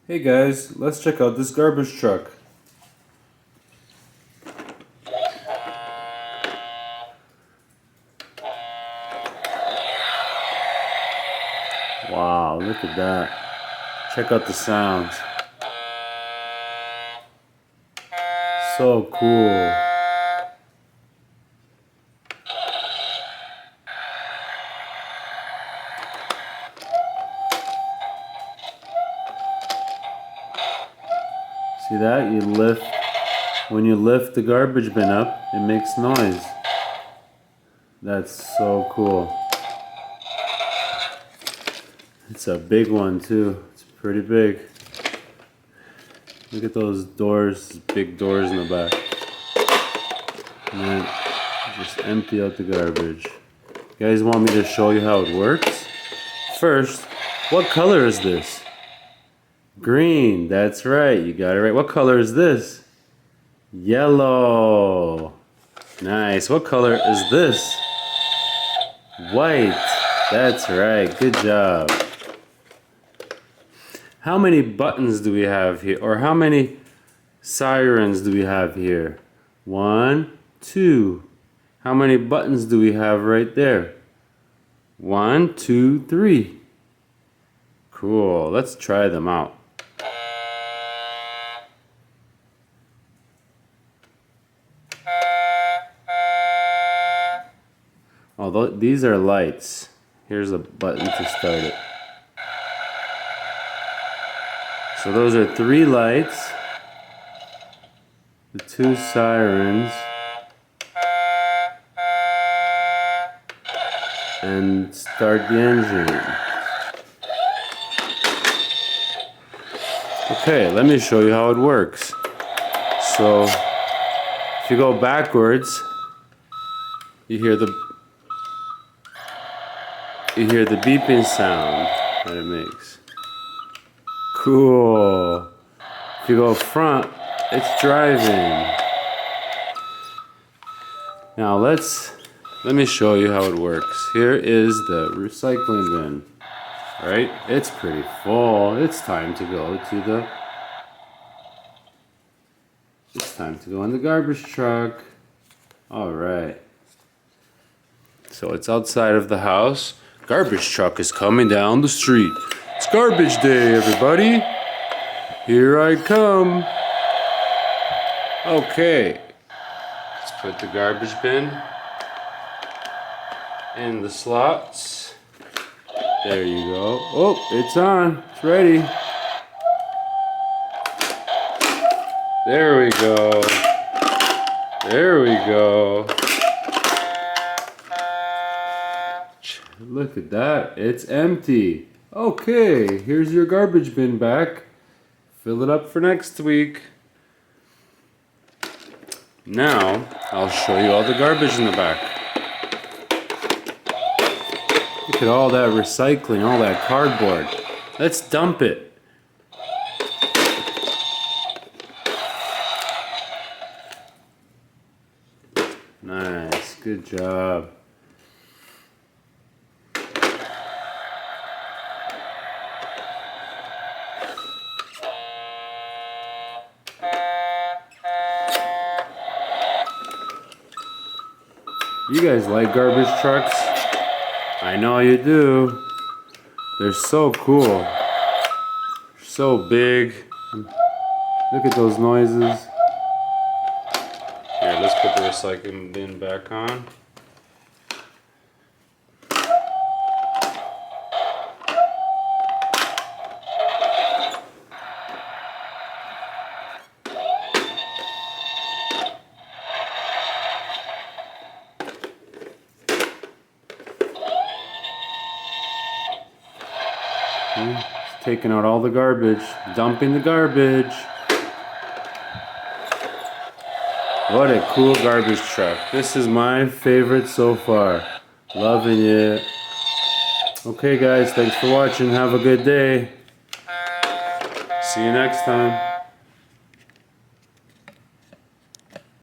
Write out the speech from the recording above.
Hey guys, let's check out this garbage truck. Wow, look at that. Check out the sounds. So cool. See that? When you lift the garbage bin up, it makes noise. That's so cool. It's a big one too. It's pretty big. Look at those doors, big doors in the back. And then just empty out the garbage. You guys want me to show you how it works? First, what color is this? Green, that's right, you got it right. What color is this? Yellow. Nice. What color is this? White. That's right, good job. How many buttons do we have here? Or how many sirens do we have here? 1, 2. How many buttons do we have right there? 1, 2, 3. Cool, let's try them out. Although these are lights, here's a button to start it. So those are 3 lights, the 2 sirens, and start the engine. Okay, let me show you how it works. So if you go backwards, you hear the beeping sound that it makes. Cool. If you go front, it's driving. Now let me show you how it works. Here is the recycling bin. Right? It's pretty full. It's time to go in the garbage truck. All right. So it's outside of the house. Garbage truck is coming down the street. It's garbage day, everybody. Here I come. Okay. Let's put the garbage bin in the slots. There you go. Oh, it's on. It's ready. There we go. There we go. Look at that. It's empty. Okay, here's your garbage bin back. Fill it up for next week. Now, I'll show you all the garbage in the back. Look at all that recycling, all that cardboard. Let's dump it. Nice, good job. You guys like garbage trucks? I know you do. They're so cool. They're so big. Look at those noises. Here, let's put the recycling bin back on. Taking out all the garbage, dumping the garbage. What a cool garbage truck. This is my favorite so far. Loving it. Okay guys, thanks for watching. Have a good day. See you next time.